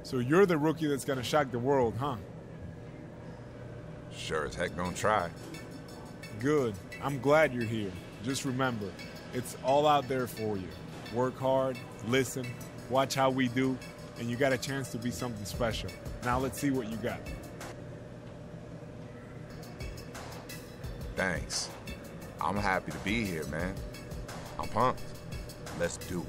So you're the rookie that's going to shock the world, huh? Sure as heck gonna try. Good. I'm glad you're here. Just remember, it's all out there for you. Work hard, listen, watch how we do, and you got a chance to be something special. Now let's see what you got. Thanks. I'm happy to be here, man. I'm pumped. Let's do it.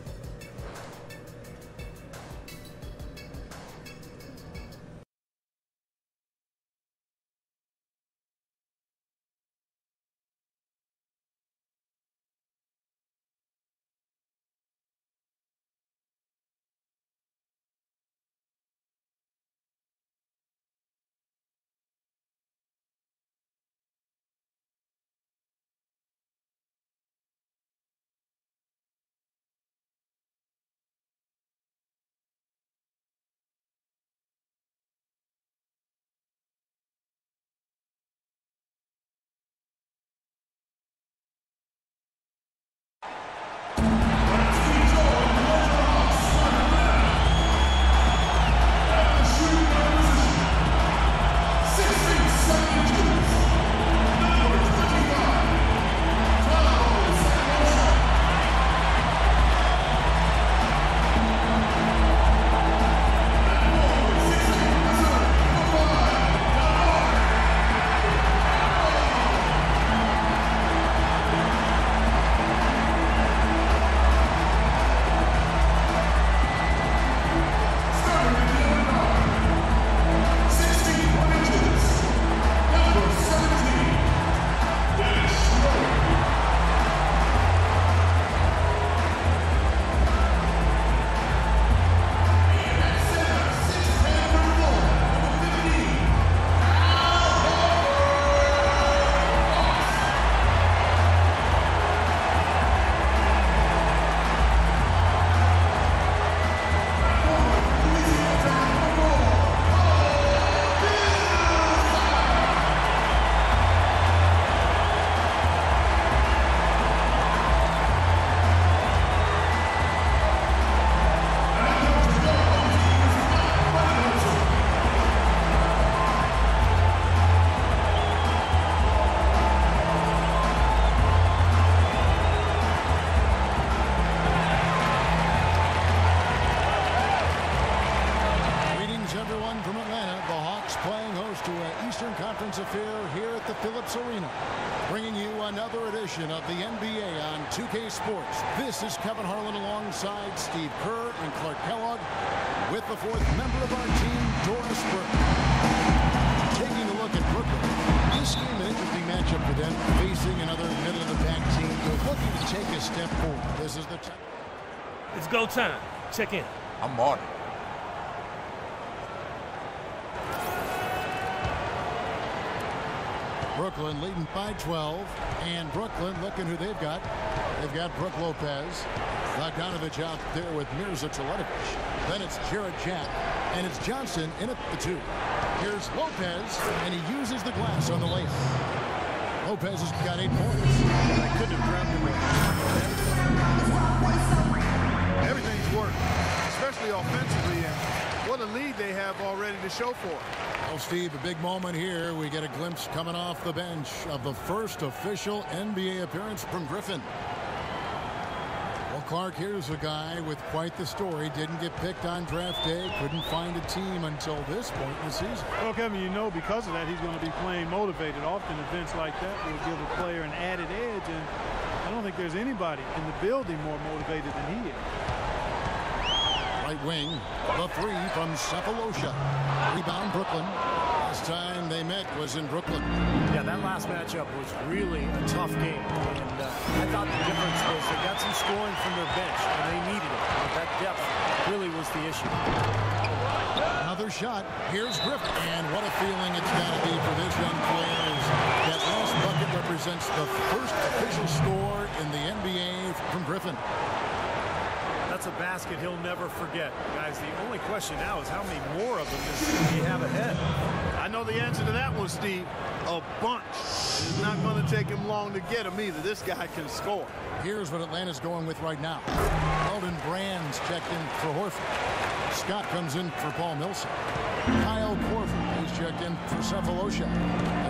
Affair here at the Phillips Arena, bringing you another edition of the NBA on 2K Sports. This is Kevin Harlan alongside Steve Kerr and Clark Kellogg with the fourth member of our team, Doris Burke. Taking a look at Brooklyn, this game an interesting matchup for them, facing another middle-of-the-pack team. They're looking to take a step forward. This is the time. It's go time. Check in. I'm on it. Brooklyn leading by 12, and Brooklyn looking who they've got. They've got Brook Lopez, Bogdanovich out there with Mirza Teletovic. Then it's Jared Jack, and it's Johnson in at the 2. Here's Lopez, and he uses the glass on the layup. Lopez has got 8 points. I couldn't have grabbed him. Everything's worked, especially offensively, and what a lead they have already to show for it. Well, Steve, a big moment here. We get a glimpse coming off the bench of the first official NBA appearance from Griffin. Well, Clark, here's a guy with quite the story. Didn't get picked on draft day. Couldn't find a team until this point in the season. Well, Kevin, you know because of that he's going to be playing motivated. Often events like that will give a player an added edge, and I don't think there's anybody in the building more motivated than he is. Right wing, the 3 from Cephalosha. Rebound Brooklyn. Last time they met was in Brooklyn. Yeah, that last matchup was really a tough game. And I thought the difference was they got some scoring from their bench, and they needed it. But that depth really was the issue. Another shot. Here's Griffin. And what a feeling it's got to be for this young player. That last bucket represents the first official score in the NBA from Griffin. That's a basket he'll never forget. Guys, the only question now is how many more of them does he have ahead? I know the answer to that one, Steve. A bunch. It's not going to take him long to get him either. This guy can score. Here's what Atlanta's going with right now. Alden Brand's checked in for Horford. Scott comes in for Paul Millsap. Kyle Korver is checked in for Cephalosha.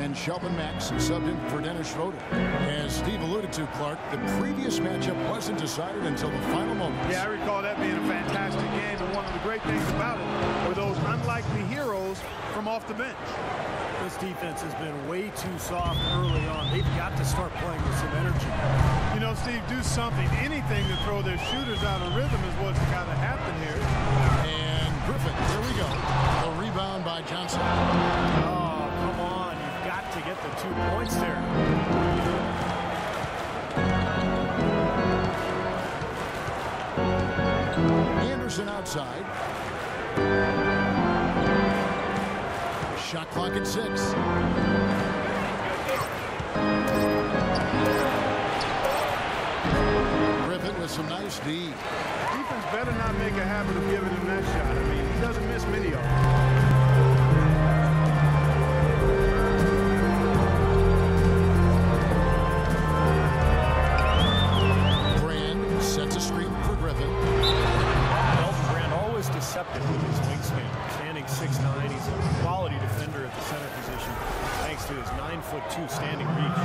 And Shelvin Max subbed in for Dennis Schroeder. As Steve alluded to, Clark, the previous matchup wasn't decided until the final moments. Yeah, I recall that being a fantastic game, and one of the great things about it were those unlikely heroes from off the bench. This defense has been way too soft early on. They've got to start playing with some energy. You know, Steve, do something, anything to throw their shooters out of rhythm is what's got to happen here. And Griffin, here we go. The rebound by Johnson. Oh, come on. You've got to get the 2 points there. Anderson outside. Shot clock at 6. Griffin with some nice D. Defense better not make a habit of giving him that shot. I mean, he doesn't miss many of them. Brand sets a screen for Griffin. Elton Brand always deceptive with his wingspan. Standing 6'9", he's a quality defender at the center position, thanks to his 9'2" standing reach.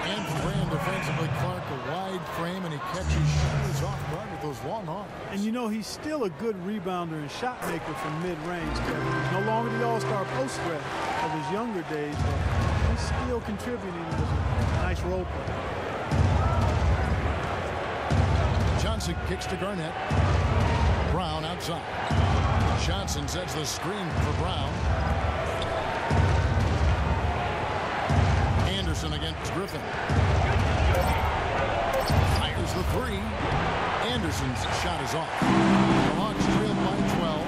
And Brand defensively, Clark, a wide frame, and he catches shooters off guard with those long arms. And you know, he's still a good rebounder and shot maker from mid-range. He's no longer the all-star post threat of his younger days, but he's still contributing as a nice role player. Johnson kicks to Garnett. Brown outside. Johnson sets the screen for Brown. Anderson against Griffin. Fires the 3. Anderson's shot is off. The Hawks trail by 12.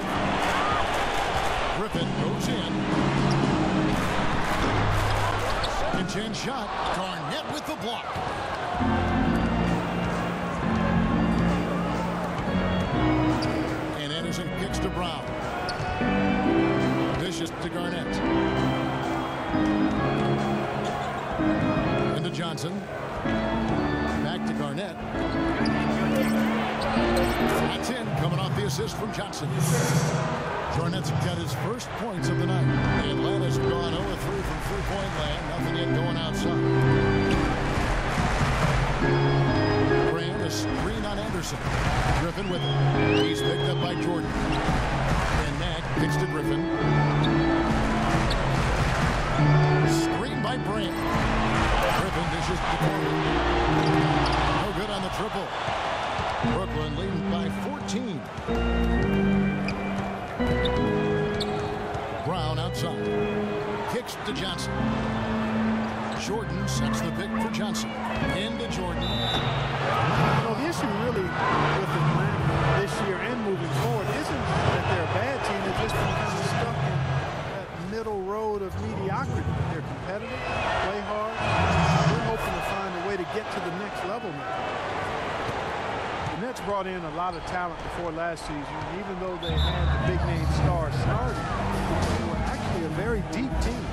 Griffin goes in. Second chance shot. Garnett with the block. And Anderson kicks to Brown. Dishes to Garnett. Into Johnson. Back to Garnett. That's in, coming off the assist from Johnson. Garnett's got his first points of the night. Atlanta's gone 0-3 from three-point land. Nothing yet going outside. Brand, a screen on Anderson. Griffin with it. He's picked up by Jordan. And Knack kicks to Griffin. Screen by Brand. Griffin dishes to Corbin. No good on the triple. Brooklyn leading by 14. Brown outside. Kicks to Johnson. Jordan sets the pick for Johnson. Into Jordan. You know, the issue really with Atlanta this year and moving forward isn't that they're a bad team. They're just kind of stuck in that middle road of mediocrity. They're competitive, play hard. They're hoping to find a way to get to the next level now. The Nets brought in a lot of talent before last season. Even though they had the big-name stars starting, they were actually a very deep team.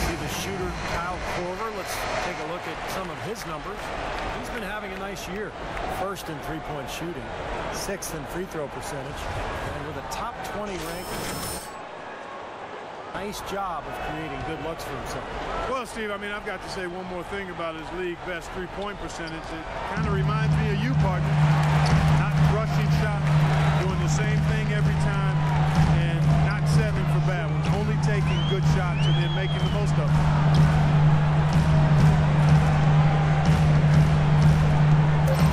See the shooter, Kyle Korver. Let's take a look at some of his numbers. He's been having a nice year. First in three-point shooting, 6th in free throw percentage, and with a top 20 ranking. Nice job of creating good looks for himself. Well, Steve, I mean, I've got to say one more thing about his league best three-point percentage. It kind of reminds me of you, partner. Not rushing shot, doing the same thing every time, and not settling for bad ones. Only taking good shots and then making the most of them.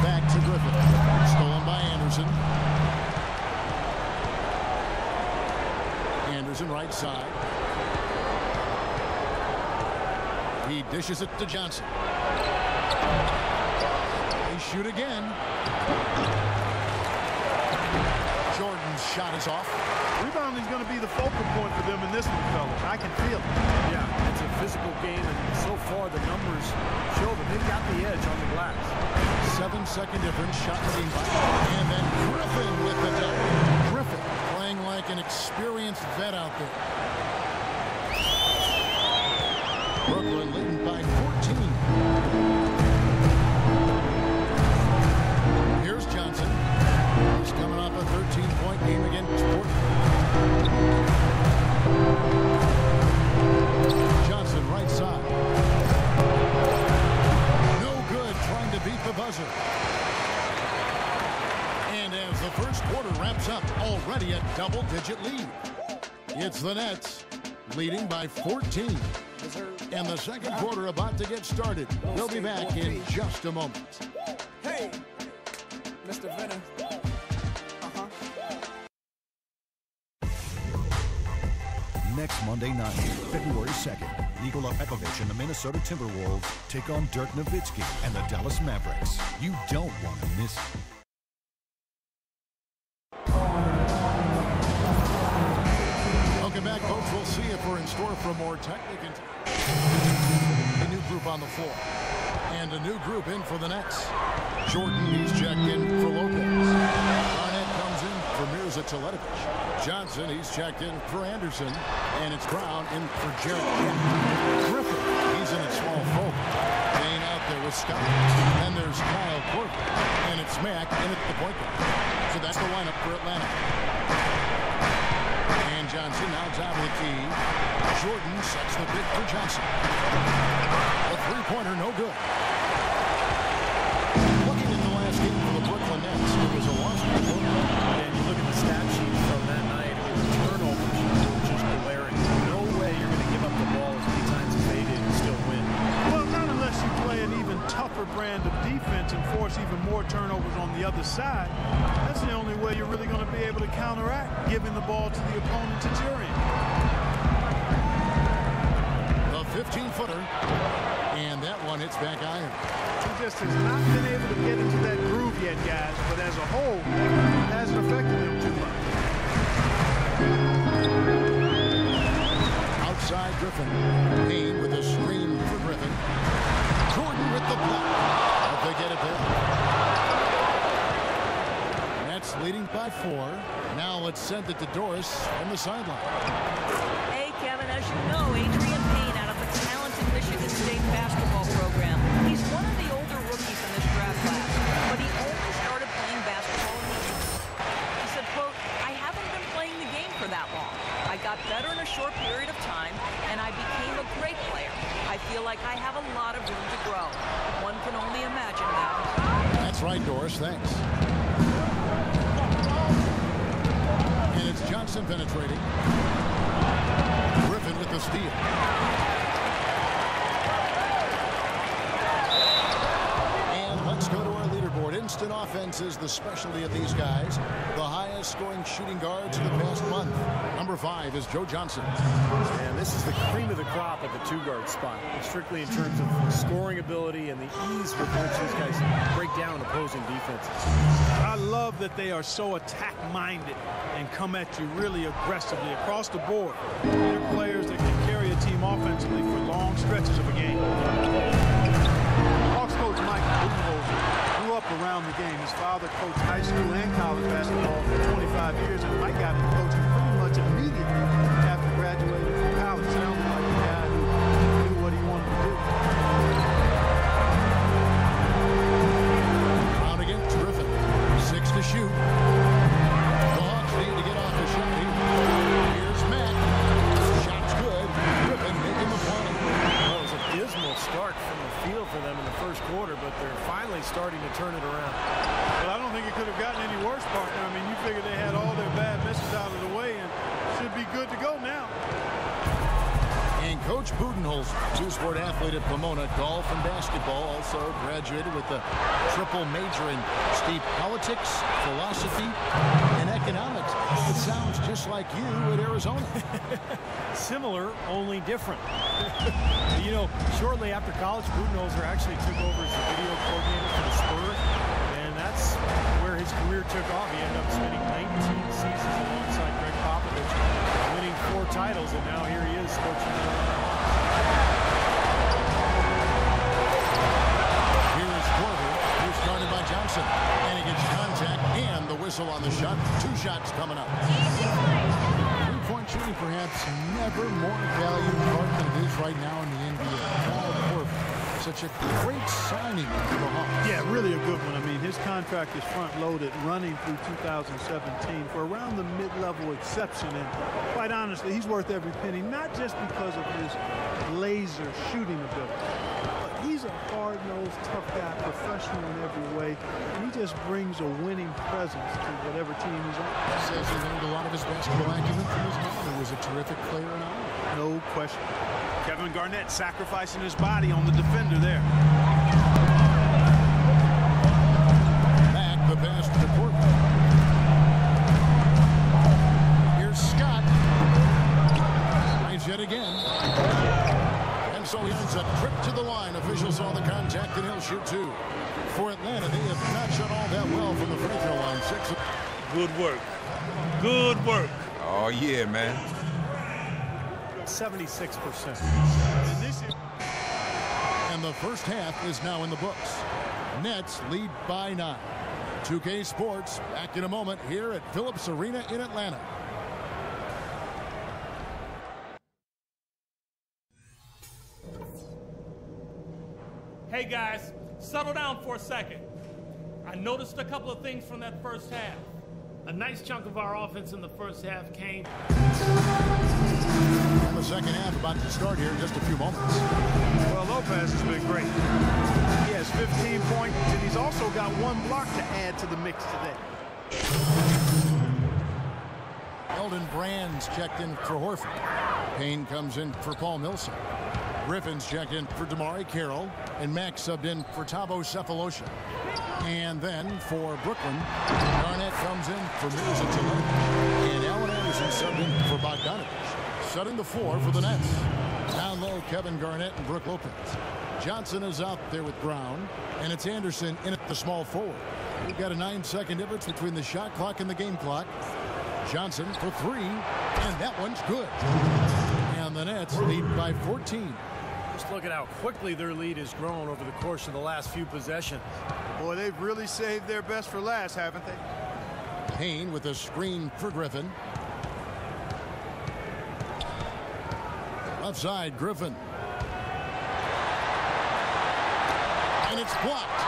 Back to Griffin. Stolen by Anderson. Anderson right side. He dishes it to Johnson. They shoot again. Jordan's shot is off. Rebounding is going to be the focal point for them in this one, fellas. I can feel it. Yeah, it's a physical game, and so far the numbers show that they've got the edge on the glass. 7 second difference. Shot made by. And then Griffin with the double. Griffin playing like an experienced vet out there. Brooklyn leading by 14. Here's Johnson. He's coming off a 13-point game against Portland. Johnson right side. No good, trying to beat the buzzer. And as the first quarter wraps up, already a double-digit lead. It's the Nets leading by 14. And the second quarter about to get started. We'll be back in just a moment. Hey, Mr. Venner. Next Monday night, February 2nd, Nikola Pekovic and the Minnesota Timberwolves take on Dirk Nowitzki and the Dallas Mavericks. You don't want to miss it. Welcome back, folks. We'll see if we're in store for more technique. A new group on the floor. And a new group in for the Nets. Jordan, he's checked in for Lopez. Barnett comes in for Mirza Teletovic. Johnson, he's checked in for Anderson. And it's Brown in for Jarrett. Griffin, he's in at small forward. Dane out there with Scott. Then there's Kyle Korver. And it's Mack in at the point guard. So that's the lineup for Atlanta. And Johnson now top of the key. Jordan sets the pick for Johnson. A three-pointer, no good. Looking at the last game for the Brooklyn Nets, it was a loss by Portland. And you look at the stat sheet from that night, it was turnovers, just glaring. No way you're going to give up the ball as many times as they did and still win. Well, not unless you play an even tougher brand of defense and force even more turnovers on the other side. That's the only way you're really going to be able to counteract giving the ball to the opponent that you're in. The 15-footer, and that one hits back iron. He just has not been able to get into that groove yet, guys, but as a whole, it hasn't affected him too much. Outside Griffin. Payne with a screen for Griffin. Jordan with the block. Hope they get it there. Nets leading by 4. Now let's send it to Doris from the sideline. Hey, Kevin, as you know, Adrian Payne out of the talented Michigan State basketball program. He's one of the older rookies in this draft class, but he only started playing basketball in the East. He said, quote, I haven't been playing the game for that long. I got better in a short period of time, and I became a great player. I feel like I have a lot of room to grow. One can only imagine that. That's right, Doris. Thanks. And it's Johnson penetrating. Griffin with the steal. And let's go to our leaderboard. Instant offense is the specialty of these guys. The highest scoring shooting guards in the past month. Number 5 is Joe Johnson. And this is the cream of the crop at the two-guard spot, strictly in terms of scoring ability and the ease with which these guys break down opposing defenses. I love that they are so attack-minded and come at you really aggressively across the board. They're players that can carry a team offensively for long stretches of a game. Hawks coach Mike Budenholzer grew up around the game. His father coached high school and college basketball for 25 years, and Mike got into coaching pretty much immediately after graduating from college. Sounded like a guy who knew what he wanted to do. Brown against Griffin. 6 to shoot. The Hawks need to get off the shot here. Here's Matt. Shot's good. Griffin making the play. Well, it was a dismal start from the field for them in the first quarter, but they're finally starting to turn it around. Well, I don't think it could have gotten any worse, partner. I mean, you figure they had all their bad misses out of the way and should be good to go now. And Coach Budenholzer, two-sport athlete at Pomona, golf and basketball, also graduated with a triple major in state politics, philosophy, and economics. It sounds just like you at Arizona. Similar, only different. You know, shortly after college, Budenholzer actually took over as the video coordinator for the Spurs, and that's where his career took off. He ended up spending 19 seasons alongside Greg Popovich, winning 4 titles, and now here he is coaching the Here is Korver, who's started by Johnson. Johnson. And he gets contact and the whistle on the shot. 2 shots coming up. Three-point shooting perhaps never more valued part than it is right now in the NBA. Paul Horford, such a great signing for the Hawks. Yeah, really a good one. I mean, his contract is front-loaded, running through 2017 for around the mid-level exception. And quite honestly, he's worth every penny, not just because of his laser shooting ability. He's a hard-nosed, tough guy, professional in every way, and he just brings a winning presence to whatever team he's on. He says he learned a lot of his basketball acumen from his mom, who was a terrific player in honor. No question. Kevin Garnett sacrificing his body on the defender there. Back the pass to Portland. Here's Scott. Tries yet again. And so he ends a trip to the line. Officials saw the contact, and he'll shoot 2. For Atlanta, they have not shot all that well from the free throw line. 6. Good work. Good work. Oh, yeah, man. 76%. And the first half is now in the books. Nets lead by 9. 2K Sports back in a moment here at Phillips Arena in Atlanta. Hey guys, settle down for a second. I noticed a couple of things from that first half. A nice chunk of our offense in the first half came. And the second half about to start here in just a few moments. Well, Lopez has been great. He has 15 points, and he's also got 1 block to add to the mix today. Elton Brand's checked in for Horford. Payne comes in for Paul Millsap. Griffin's checked in for Damari Carroll, and Max subbed in for Thabo Cephalosha. And then for Brooklyn, Garnett comes in for Middleton, and Allen Anderson subbed in for Bogdanovich. Setting the floor for the Nets. Down low, Kevin Garnett and Brook Lopez. Johnson is out there with Brown, and it's Anderson in at the small forward. We've got a 9-second difference between the shot clock and the game clock. Johnson for 3, and that one's good. And the Nets lead by 14. Just look at how quickly their lead has grown over the course of the last few possessions. Boy, they've really saved their best for last, haven't they? Payne with a screen for Griffin. Left side, Griffin. And it's blocked.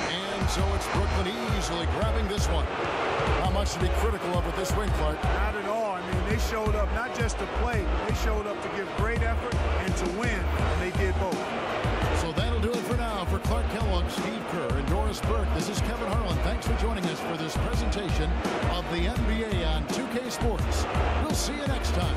And so it's Brooklyn easily grabbing this one. Not much to be critical of with this win, Clark. Not at all. I mean, they showed up not just to play, they showed up to give great effort and to win, and they did both. So that'll do it for now. For Clark Kellogg, Steve Kerr, and Doris Burke, this is Kevin Harlan. Thanks for joining us for this presentation of the NBA on 2K Sports. We'll see you next time.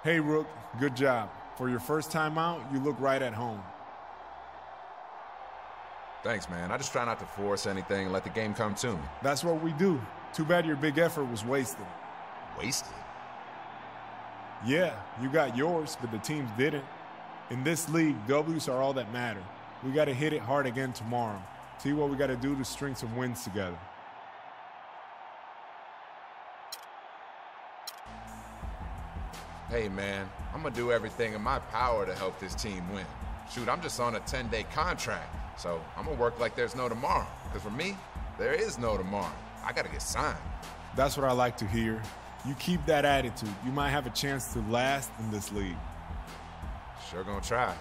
Hey, Rook, good job. For your first time out, you look right at home. Thanks, man. I just try not to force anything and let the game come to me. That's what we do. Too bad your big effort was wasted. Wasted? Yeah, you got yours, but the teams didn't. In this league, W's are all that matter. We got to hit it hard again tomorrow. See what we got to do to string some wins together. Hey, man, I'm going to do everything in my power to help this team win. Shoot, I'm just on a 10-day contract, so I'm going to work like there's no tomorrow. Because for me, there is no tomorrow. I got to get signed. That's what I like to hear. You keep that attitude, you might have a chance to last in this league. Sure gonna try.